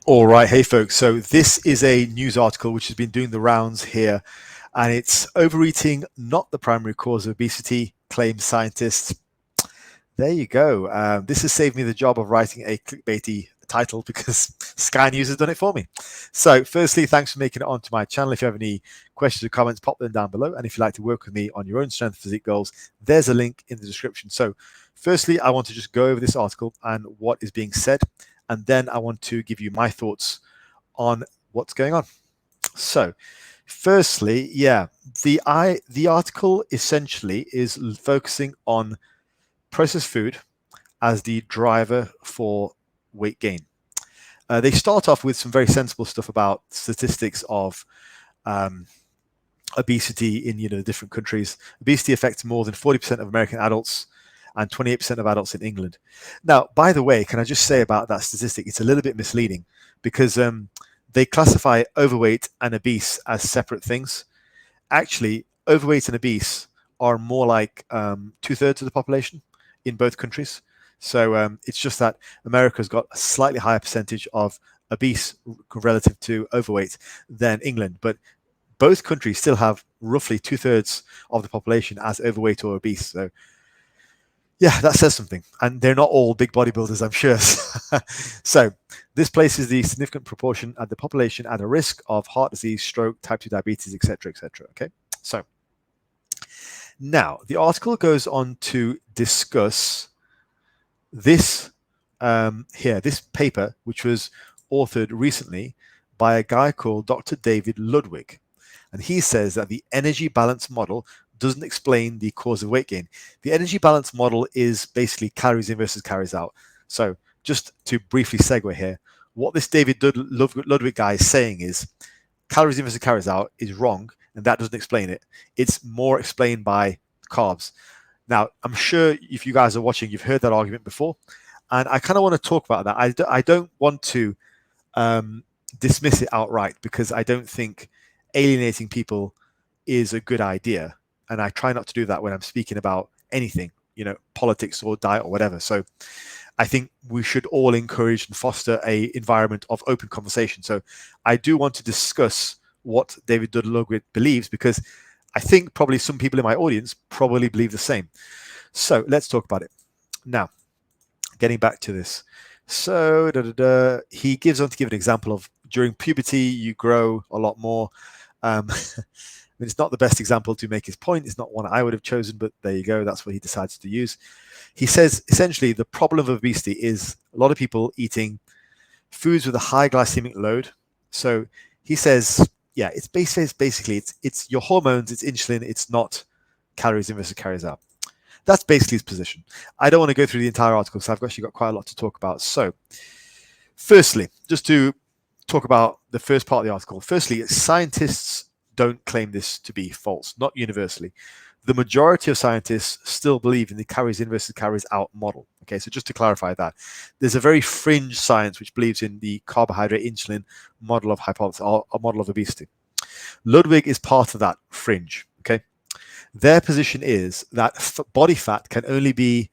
All right, hey folks. So this is a news article which has been doing the rounds here, and it's overeating, not the primary cause of obesity, claim scientists. There you go. This has saved me the job of writing a clickbaity title because Sky News has done it for me. So, firstly, thanks for making it onto my channel. If you have any questions or comments, pop them down below. And if you'd like to work with me on your own strength physique goals, there's a link in the description. So, firstly, I want to just go over this article and what is being said, and then I want to give you my thoughts on what's going on. So, firstly, the article essentially is focusing on processed food as the driver for weight gain. They start off with some very sensible stuff about statistics of obesity in different countries. Obesity affects more than 40% of American adults and 28% of adults in England. Now, by the way, can I just say about that statistic, it's a little bit misleading because they classify overweight and obese as separate things. Actually, overweight and obese are more like 2/3 of the population in both countries. So it's just that America's got a slightly higher percentage of obese relative to overweight than England, but both countries still have roughly 2/3 of the population as overweight or obese. So yeah, that says something. And they're not all big bodybuilders, I'm sure. So this places the significant proportion of the population at a risk of heart disease, stroke, type 2 diabetes, etc., etc. Okay, so now the article goes on to discuss this this paper, which was authored recently by a guy called Dr. David Ludwig. And he says that the energy balance model doesn't explain the cause of weight gain. The energy balance model is basically calories in versus calories out. So just to briefly segue here, what this David Ludwig guy is saying is calories in versus calories out is wrong, and that doesn't explain it. It's more explained by carbs. Now, I'm sure if you guys are watching, you've heard that argument before, and I kind of want to talk about that. I don't want to dismiss it outright because I don't think alienating people is a good idea, and I try not to do that when I'm speaking about anything, politics or diet or whatever. So I think we should all encourage and foster an environment of open conversation. So I do want to discuss what David Ludwig believes because I think probably some people in my audience probably believe the same. So let's talk about it. Now, getting back to this. So he gives on to give an example of during puberty, you grow a lot more. It's not the best example to make his point. It's not one I would have chosen, but there you go. That's what he decides to use. He says, essentially, the problem of obesity is a lot of people eating foods with a high glycemic load. So he says, yeah, it's basically it's your hormones, it's insulin, it's not calories in versus calories out. That's basically his position. I don't want to go through the entire article because I've actually got quite a lot to talk about. So, firstly, just to talk about the first part of the article. Firstly, scientists don't claim this to be false, not universally. The majority of scientists still believe in the calories in versus calories out model. Okay, so just to clarify that, there's a very fringe science which believes in the carbohydrate insulin model of hypothesis, or a model of obesity. Ludwig is part of that fringe. Okay, their position is that body fat can only be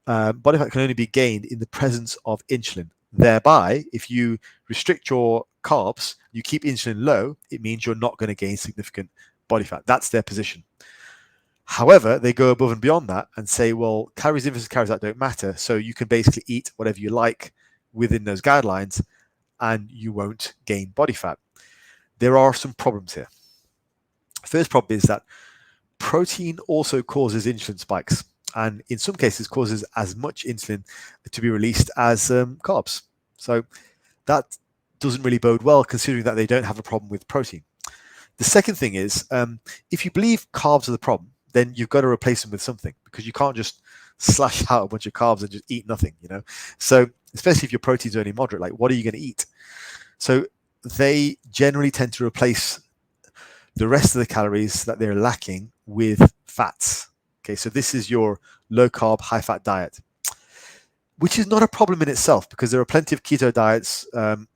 gained in the presence of insulin. Thereby, if you restrict your carbs, you keep insulin low, it means you're not going to gain significant body fat. That's their position. However, they go above and beyond that and say, well, calories in versus calories out don't matter. So you can basically eat whatever you like within those guidelines and you won't gain body fat. There are some problems here. First problem is that protein also causes insulin spikes, and in some cases causes as much insulin to be released as carbs. So that doesn't really bode well, considering that they don't have a problem with protein. The second thing is, if you believe carbs are the problem, then you've got to replace them with something, because you can't just slash out a bunch of carbs and just eat nothing, So especially if your protein's only moderate, like what are you going to eat? So they generally tend to replace the rest of the calories that they're lacking with fats. Okay, so this is your low carb, high fat diet, which is not a problem in itself because there are plenty of keto diets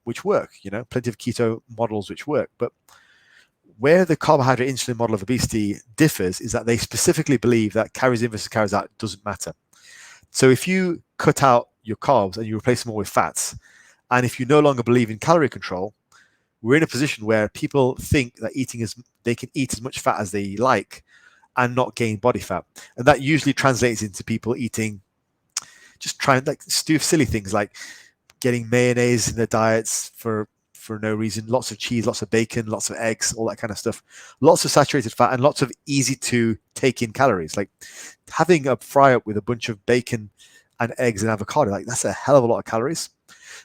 which work, plenty of keto models which work. But where the carbohydrate insulin model of obesity differs is that they specifically believe that calories in versus calories out doesn't matter. So if you cut out your carbs and you replace them all with fats, And if you no longer believe in calorie control, we're in a position where people think that they can eat as much fat as they like and not gain body fat. And that usually translates into people eating, just trying like silly things like getting mayonnaise in their diets for no reason, lots of cheese, lots of bacon, lots of eggs, all that kind of stuff, lots of saturated fat and lots of easy to take in calories. Like having a fry up with a bunch of bacon and eggs and avocado, like that's a hell of a lot of calories.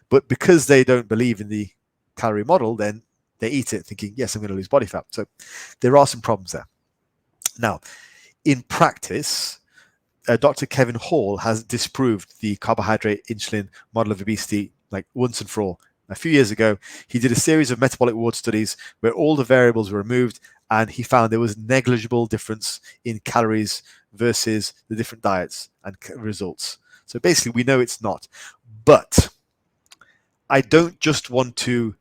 But because they don't believe in the calorie model, then they eat it thinking, yes, I'm going to lose body fat. So there are some problems there. Now, in practice, Dr. Kevin Hall has disproved the carbohydrate insulin model of obesity like once and for all. A few years ago, he did a series of metabolic ward studies where all the variables were removed, and he found there was negligible difference in calories versus the different diets and results. So basically, we know it's not. But I don't just want to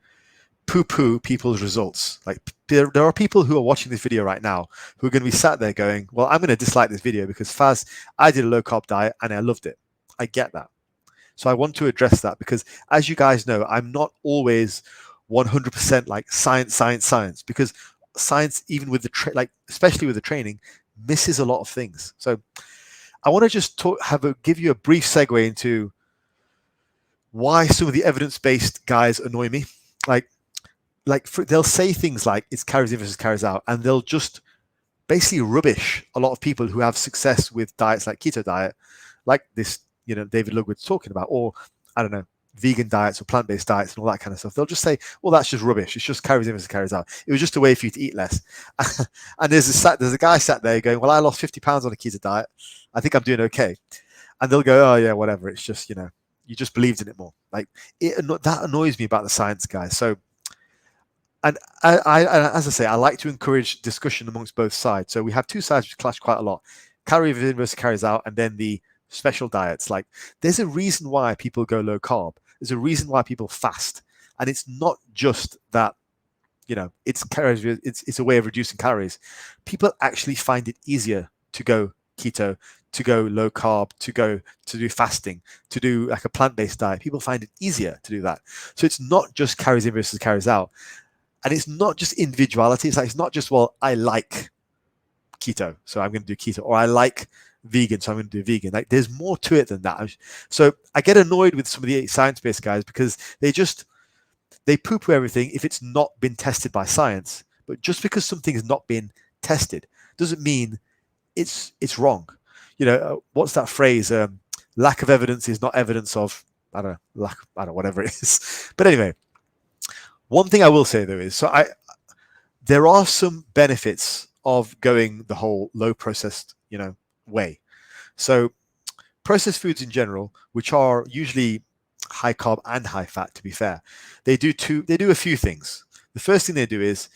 poo-poo people's results. Like there are people who are watching this video right now who are going to be sat there going, well, I'm going to dislike this video because Faz, I did a low carb diet and I loved it. I get that. So I want to address that because as you guys know, I'm not always 100% like science, because science, even with the especially with the training, misses a lot of things. So I want to just give you a brief segue into why some of the evidence-based guys annoy me. They'll say things like it's carries in versus carries out, and they'll just basically rubbish a lot of people who have success with diets like keto diet, like this, David Lugwood's talking about, or I don't know, vegan diets or plant-based diets and all that kind of stuff. They'll just say, well, that's just rubbish. It's just carries in versus carries out. It was just a way for you to eat less. And there's a guy sat there going, well, I lost 50 pounds on a keto diet. I think I'm doing okay. And they'll go, oh yeah, whatever. It's just, you just believed in it more. Like that annoys me about the science, guys. So, and as I say, I like to encourage discussion amongst both sides. So we have two sides which clash quite a lot: calorie in versus carries out, and then the special diets. Like there's a reason why people go low carb. There's a reason why people fast, and it's not just that. It's calories. It's a way of reducing calories. People actually find it easier to go keto, to go low carb, to do fasting, to do like a plant-based diet. People find it easier to do that. So it's not just carries in versus carries out. And it's not just individuality. It's not just, well, I like keto, so I'm going to do keto, or I like vegan, so I'm going to do vegan. Like there's more to it than that. So I get annoyed with some of the science-based guys because they poo-poo everything if it's not been tested by science. But just because something has not been tested doesn't mean it's wrong. What's that phrase? Lack of evidence is not evidence of, I don't know, whatever it is. But anyway, one thing I will say though is, there are some benefits of going the whole low processed, way. So processed foods in general, which are usually high carb and high fat, to be fair, they do a few things. The first thing they do is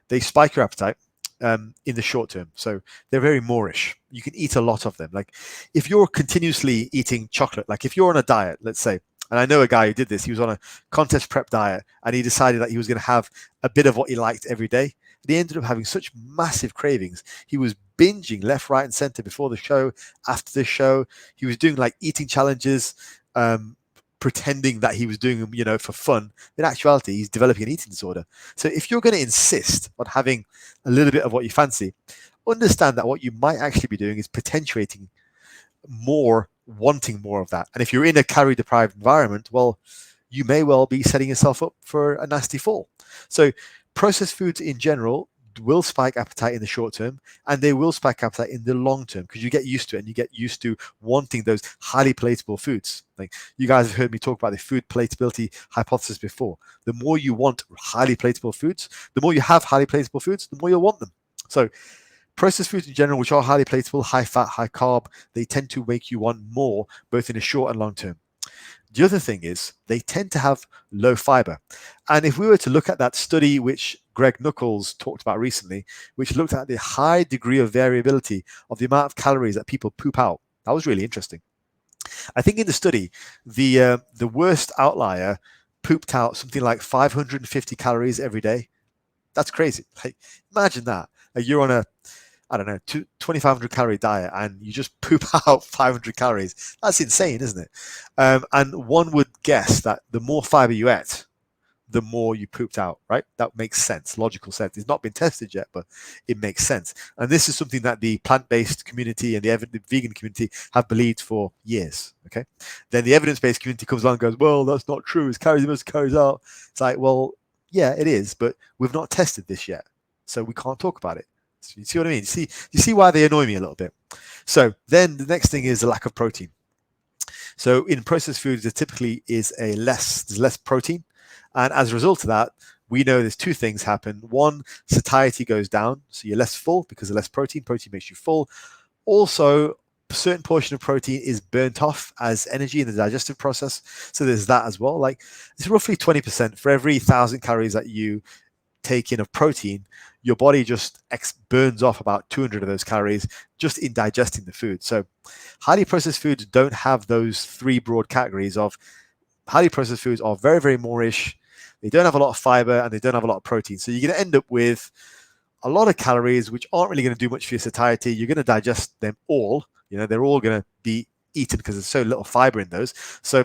they spike your appetite in the short term. So they're very Moorish. You can eat a lot of them. Like if you're continuously eating chocolate, like if you're on a diet, let's say, and I know a guy who did this, he was on a contest prep diet and he decided that he was going to have a bit of what he liked every day. But he ended up having such massive cravings. He was binging left, right, and center before the show, after the show. He was doing like eating challenges, pretending that he was doing them, for fun. In actuality, he's developing an eating disorder. So if you're going to insist on having a little bit of what you fancy, understand that what you might actually be doing is potentiating wanting more of that. And if you're in a calorie deprived environment, well, you may well be setting yourself up for a nasty fall. So processed foods in general will spike appetite in the short term, and they will spike appetite in the long term because you get used to it and you get used to wanting those highly palatable foods. Like you guys have heard me talk about the food palatability hypothesis before. The more you want highly palatable foods, the more you have highly palatable foods, the more you'll want them. So processed foods in general, which are highly palatable, high fat, high carb, they tend to make you want more, both in the short and long term. The other thing is they tend to have low fiber. And if we were to look at that study which Greg Nuckols talked about recently, which looked at the high degree of variability of the amount of calories that people poop out, that was really interesting. I think in the study, the worst outlier pooped out something like 550 calories every day. That's crazy. Like, imagine that. You're on I don't know, 2,500 calorie diet and you just poop out 500 calories. That's insane, isn't it? And one would guess that the more fiber you ate, the more you pooped out, right? That makes sense, logical sense. It's not been tested yet, but it makes sense. And this is something that the plant-based community and the vegan community have believed for years, okay? Then the evidence-based community comes along and goes, well, that's not true. It's carries in, it carries out. It's like, well, yeah, it is, but we've not tested this yet, so we can't talk about it. So you see what I mean? You see why they annoy me a little bit. So then the next thing is the lack of protein. So in processed foods, there typically is there's less protein. And as a result of that, we know there's two things happen. One, satiety goes down, so you're less full because of less protein. Protein makes you full. Also, a certain portion of protein is burnt off as energy in the digestive process. So there's that as well. Like it's roughly 20% for every 1,000 calories that you take in of protein, your body just burns off about 200 of those calories just in digesting the food. So highly processed foods don't have those three broad categories of highly processed foods are very, very moreish. They don't have a lot of fiber and they don't have a lot of protein. So you're going to end up with a lot of calories, which aren't really going to do much for your satiety. You're going to digest them all. They're all going to be eaten because there's so little fiber in those. So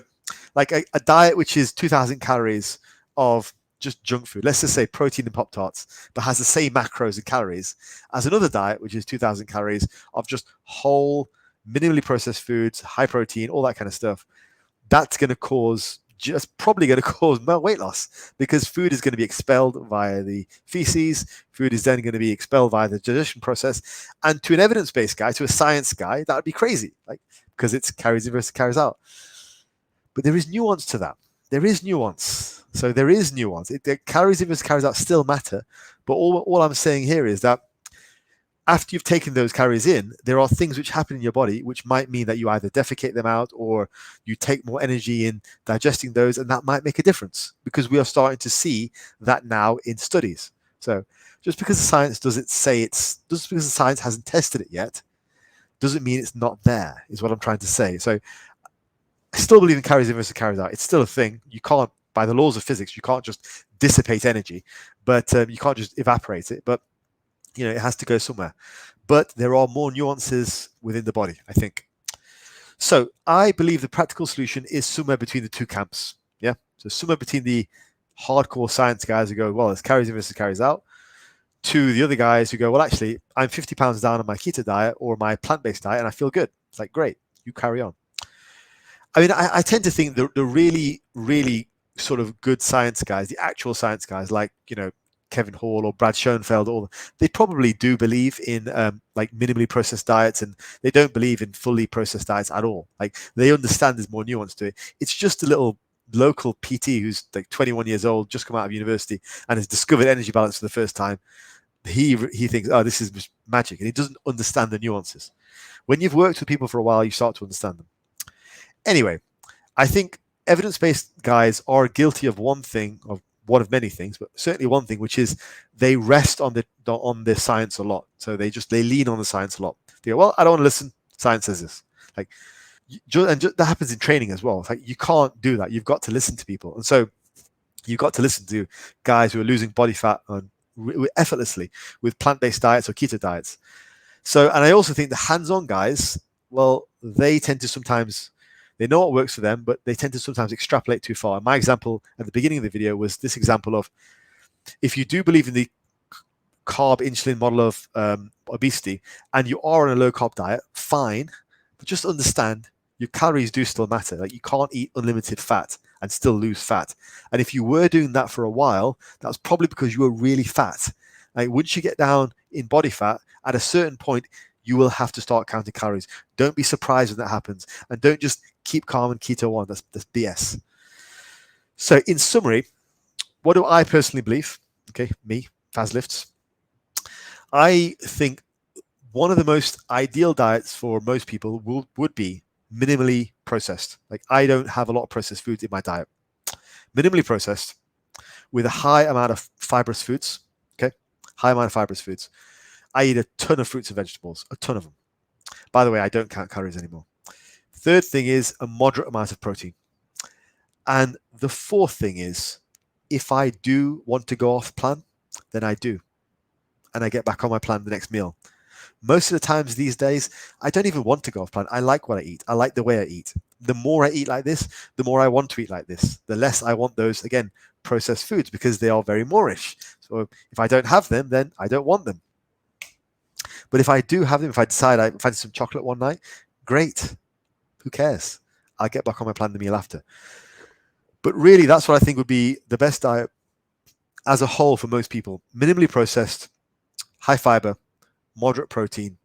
like a diet which is 2,000 calories of just junk food, let's just say protein and Pop-Tarts, but has the same macros and calories as another diet, which is 2,000 calories of just whole, minimally processed foods, high protein, all that kind of stuff. That's going to cause probably going to cause more weight loss because food is going to be expelled via the feces. Food is then going to be expelled via the digestion process. And to an evidence-based guy, to a science guy, that would be crazy, like because it's carries in versus carries out. But there is nuance to that. There is nuance. So there is nuance. The calories in versus carries out still matter. But all I'm saying here is that after you've taken those calories in, there are things which happen in your body which might mean that you either defecate them out or you take more energy in digesting those, and that might make a difference because we are starting to see that now in studies. So just because the science doesn't say just because the science hasn't tested it yet, doesn't mean it's not there, is what I'm trying to say. So I still believe in calories in versus calories out. It's still a thing. You can't, by the laws of physics, you can't just dissipate energy, but you can't just evaporate it. But it has to go somewhere. But there are more nuances within the body, I think. So I believe the practical solution is somewhere between the two camps. Yeah. So somewhere between the hardcore science guys who go, well, it's carries in versus carries out, to the other guys who go, well, actually, I'm 50 pounds down on my keto diet or my plant-based diet and I feel good. It's like, great, you carry on. I mean, I tend to think the really, really sort of good science guys, the actual science guys, like, Kevin Hall or Brad Schoenfeld, they probably do believe in like minimally processed diets, and they don't believe in fully processed diets at all. Like they understand there's more nuance to it. It's just a little local PT who's like 21 years old, just come out of university, and has discovered energy balance for the first time. He thinks, oh, this is just magic, and he doesn't understand the nuances. When you've worked with people for a while, you start to understand them. Anyway, I think evidence-based guys are guilty of one of many things, but certainly one thing, which is they rest on the science a lot. So they lean on the science a lot. They go, well, I don't want to listen. Science says this. Like, that happens in training as well. It's like you can't do that. You've got to listen to people, and so you've got to listen to guys who are losing body fat effortlessly with plant-based diets or keto diets. So, and I also think the hands-on guys, well, they tend to sometimes. They know what works for them, but they tend to sometimes extrapolate too far. And my example at the beginning of the video was this example of, if you do believe in the carb insulin model of obesity and you are on a low carb diet, fine, but just understand your calories do still matter. Like you can't eat unlimited fat and still lose fat. And if you were doing that for a while, that's probably because you were really fat. Like once you get down in body fat, at a certain point, you will have to start counting calories. Don't be surprised when that happens. And don't just keep calm and keto on. That's BS. So in summary, what do I personally believe? Okay, me, Fazlifts. I think one of the most ideal diets for most people would be minimally processed. Like I don't have a lot of processed foods in my diet. Minimally processed with a high amount of fibrous foods. Okay, high amount of fibrous foods. I eat a ton of fruits and vegetables, a ton of them. By the way, I don't count calories anymore. Third thing is a moderate amount of protein. And the fourth thing is, if I do want to go off plan, then I do. And I get back on my plan the next meal. Most of the times these days, I don't even want to go off plan. I like what I eat. I like the way I eat. The more I eat like this, the more I want to eat like this. The less I want those, again, processed foods, because they are very Moorish. So if I don't have them, then I don't want them. But if I do have them, if I decide I fancy some chocolate one night, great. Who cares? I'll get back on my plan the meal after. But really, that's what I think would be the best diet as a whole for most people. Minimally processed, high fiber, moderate protein,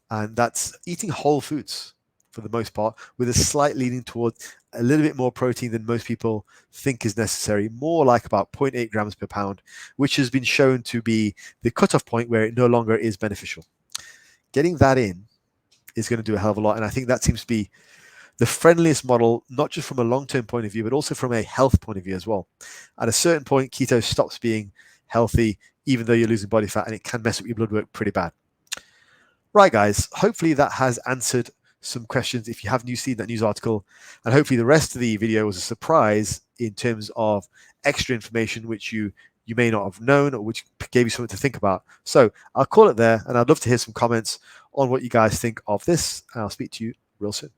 and that's eating whole foods for the most part, with a slight leaning towards a little bit more protein than most people think is necessary, more like about 0.8 grams per pound, which has been shown to be the cutoff point where it no longer is beneficial. Getting that in is going to do a hell of a lot, and I think that seems to be the friendliest model, not just from a long-term point of view, but also from a health point of view as well. At a certain point, keto stops being healthy, even though you're losing body fat, and it can mess up your blood work pretty bad. Right, guys, hopefully that has answered some questions if you haven't seen that news article, and hopefully the rest of the video was a surprise in terms of extra information which you may not have known, or which gave you something to think about. So I'll call it there, and I'd love to hear some comments on what you guys think of this, and I'll speak to you real soon.